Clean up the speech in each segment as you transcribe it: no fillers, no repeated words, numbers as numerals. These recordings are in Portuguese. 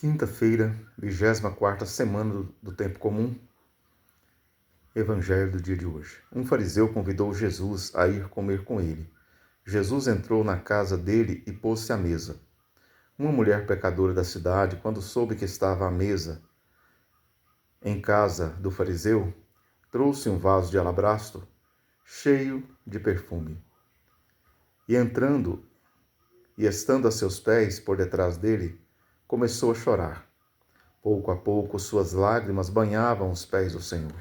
Quinta-feira, 24ª semana do tempo comum. Evangelho do dia de hoje. Um fariseu convidou Jesus a ir comer com ele. Jesus entrou na casa dele e pôs-se à mesa. Uma mulher pecadora da cidade, quando soube que estava à mesa em casa do fariseu, trouxe um vaso de alabastro cheio de perfume. E entrando e estando a seus pés por detrás dele, começou a chorar. Pouco a pouco suas lágrimas banhavam os pés do Senhor,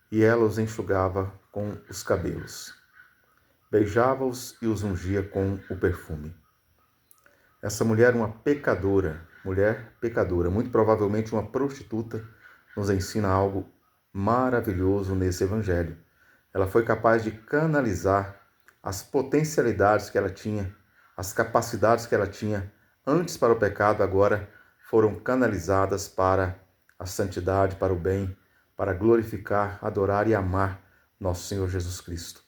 e ela os enxugava com os cabelos. Beijava-os e os ungia com o perfume. Essa mulher, mulher pecadora, muito provavelmente uma prostituta, nos ensina algo maravilhoso nesse evangelho. Ela foi capaz de canalizar as potencialidades que ela tinha, as capacidades que ela tinha antes para o pecado, agora foram canalizadas para a santidade, para o bem, para glorificar, adorar e amar nosso Senhor Jesus Cristo.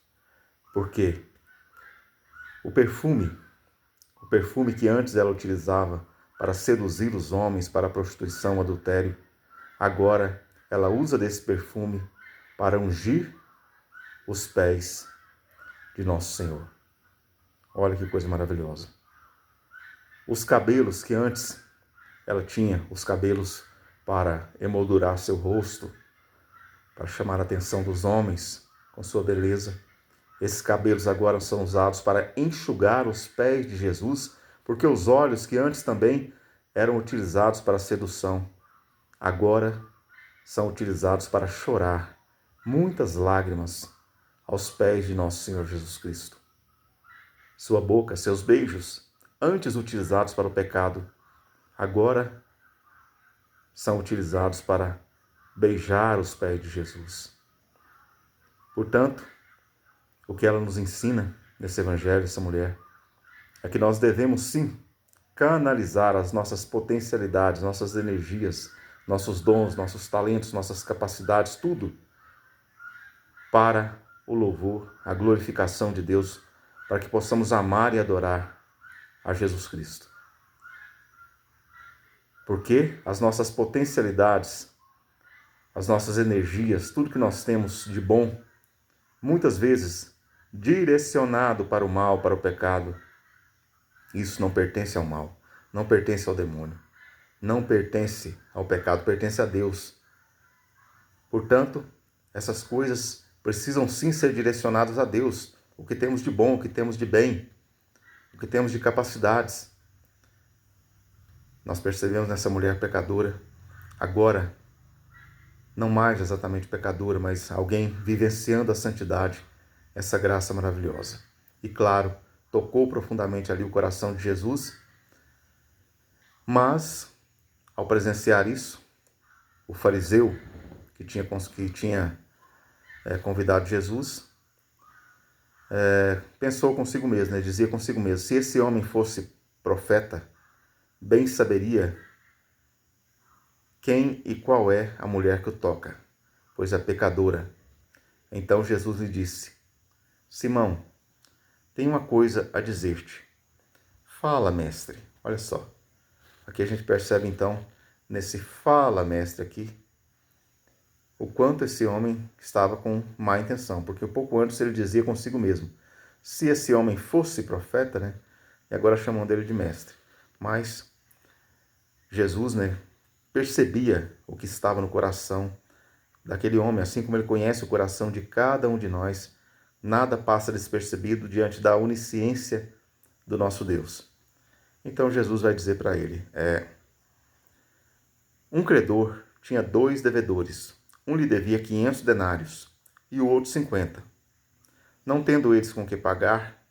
Porque o perfume que antes ela utilizava para seduzir os homens para a prostituição, adultério, agora ela usa desse perfume para ungir os pés de nosso Senhor. Olha que coisa maravilhosa. Os cabelos que antes ela tinha, os cabelos para emoldurar seu rosto, para chamar a atenção dos homens com sua beleza. Esses cabelos agora são usados para enxugar os pés de Jesus, porque os olhos que antes também eram utilizados para sedução, agora são utilizados para chorar muitas lágrimas aos pés de nosso Senhor Jesus Cristo. Sua boca, seus beijos, antes utilizados para o pecado, agora são utilizados para beijar os pés de Jesus. Portanto, o que ela nos ensina nesse evangelho, essa mulher, é que nós devemos sim canalizar as nossas potencialidades, nossas energias, nossos dons, nossos talentos, nossas capacidades, tudo para o louvor, a glorificação de Deus, para que possamos amar e adorar a Jesus Cristo. Porque as nossas potencialidades, as nossas energias, tudo que nós temos de bom, muitas vezes direcionado para o mal, para o pecado, isso não pertence ao mal, não pertence ao demônio, não pertence ao pecado, pertence a Deus. Portanto, essas coisas precisam sim ser direcionadas a Deus, o que temos de bom, o que temos de bem, o que temos de capacidades. Nós percebemos nessa mulher pecadora, agora, não mais exatamente pecadora, mas alguém vivenciando a santidade, essa graça maravilhosa. E claro, tocou profundamente ali o coração de Jesus, mas, ao presenciar isso, o fariseu que tinha convidado Jesus, pensou consigo mesmo, dizia consigo mesmo, se esse homem fosse profeta, bem saberia quem e qual é a mulher que o toca, pois é pecadora. Então Jesus lhe disse, Simão, tenho uma coisa a dizer-te. Fala, mestre. Olha só. Aqui a gente percebe então, nesse fala, mestre aqui, o quanto esse homem estava com má intenção, porque um pouco antes ele dizia consigo mesmo, se esse homem fosse profeta, e agora chamando ele de mestre. Mas Jesus, percebia o que estava no coração daquele homem, assim como ele conhece o coração de cada um de nós, nada passa despercebido diante da onisciência do nosso Deus. Então Jesus vai dizer para ele, um credor tinha 2 devedores, um lhe devia 500 denários e o outro 50. Não tendo eles com que pagar,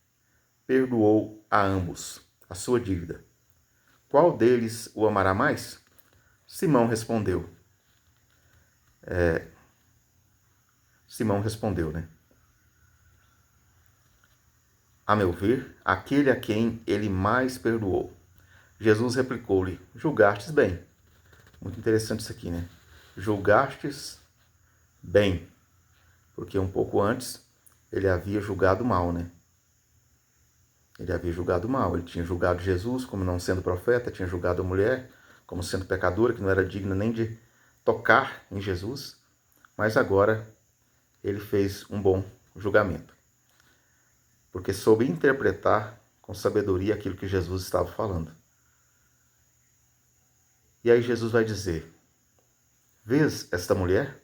perdoou a ambos a sua dívida. Qual deles o amará mais? Simão respondeu. A meu ver, aquele a quem ele mais perdoou. Jesus replicou-lhe, julgastes bem. Muito interessante isso aqui, Julgastes bem. Porque um pouco antes ele havia julgado mal, Ele havia julgado mal, ele tinha julgado Jesus como não sendo profeta, tinha julgado a mulher como sendo pecadora, que não era digna nem de tocar em Jesus, mas agora ele fez um bom julgamento, porque soube interpretar com sabedoria aquilo que Jesus estava falando. E aí Jesus vai dizer: vês esta mulher?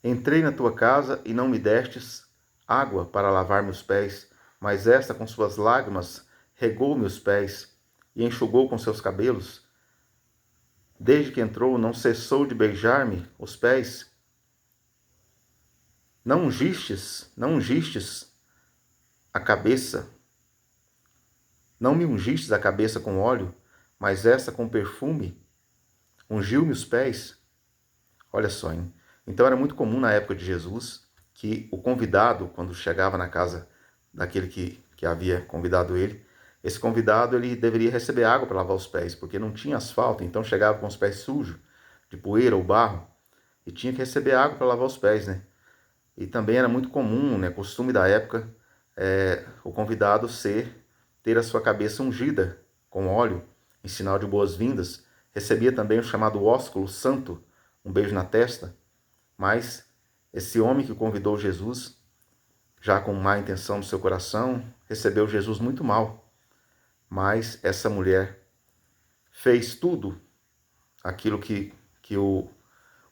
Entrei na tua casa e não me destes água para lavar meus pés, mas esta com suas lágrimas regou meus pés e enxugou com seus cabelos. Desde que entrou, não cessou de beijar-me os pés. Não ungistes a cabeça, não me ungistes a cabeça com óleo, mas esta com perfume ungiu-me os pés. Olha só, hein? Então era muito comum na época de Jesus que o convidado, quando chegava na casa daquele que havia convidado ele, esse convidado ele deveria receber água para lavar os pés, porque não tinha asfalto, então chegava com os pés sujos, de poeira ou barro, e tinha que receber água para lavar os pés, né? E também era muito comum, né, costume da época, o convidado ter a sua cabeça ungida com óleo, em sinal de boas-vindas. Recebia também o chamado ósculo santo, um beijo na testa. Mas esse homem que convidou Jesus, já com má intenção no seu coração, recebeu Jesus muito mal. Mas essa mulher fez tudo aquilo que o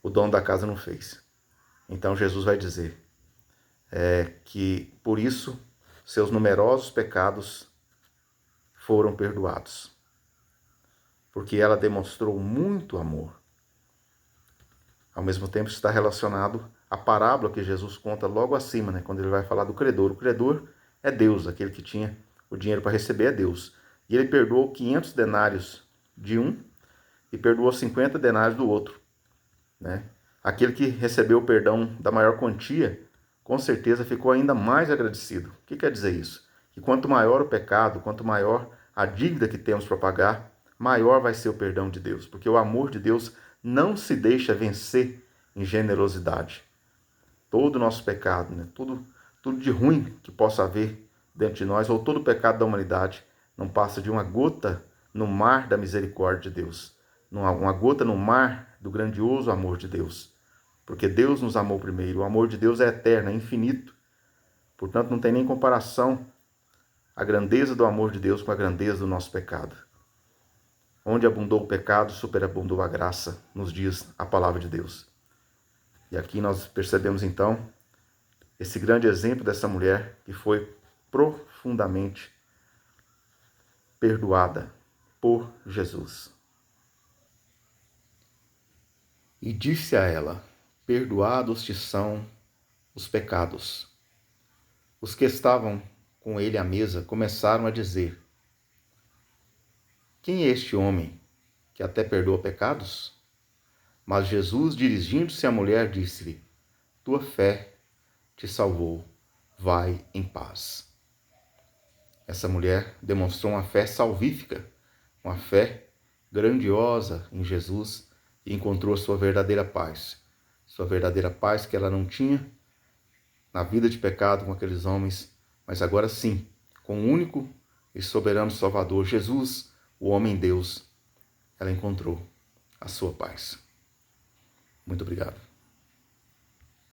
dono da casa não fez. Então Jesus vai dizer que por isso seus numerosos pecados foram perdoados, porque ela demonstrou muito amor. Ao mesmo tempo está relacionado à parábola que Jesus conta logo acima, né, quando ele vai falar do credor. O credor é Deus, aquele que tinha o dinheiro para receber é Deus. E ele perdoou 500 denários de um e perdoou 50 denários do outro, né? Aquele que recebeu o perdão da maior quantia, com certeza ficou ainda mais agradecido. O que quer dizer isso? Que quanto maior o pecado, quanto maior a dívida que temos para pagar, maior vai ser o perdão de Deus, porque o amor de Deus não se deixa vencer em generosidade. Todo o nosso pecado, né? tudo de ruim que possa haver dentro de nós, ou todo o pecado da humanidade, não passa de uma gota no mar da misericórdia de Deus, uma gota no mar do grandioso amor de Deus. Porque Deus nos amou primeiro, o amor de Deus é eterno, é infinito. Portanto, não tem nem comparação a grandeza do amor de Deus com a grandeza do nosso pecado. Onde abundou o pecado, superabundou a graça, nos diz a palavra de Deus. E aqui nós percebemos então esse grande exemplo dessa mulher que foi profundamente perdoada por Jesus. E disse a ela: perdoados te são os pecados. Os que estavam com ele à mesa começaram a dizer: quem é este homem que até perdoa pecados? Mas Jesus, dirigindo-se à mulher, disse-lhe: tua fé te salvou, vai em paz. Essa mulher demonstrou uma fé salvífica, uma fé grandiosa em Jesus e encontrou a sua verdadeira paz que ela não tinha na vida de pecado com aqueles homens, mas agora sim, com o único e soberano Salvador, Jesus, o homem Deus, ela encontrou a sua paz. Muito obrigado.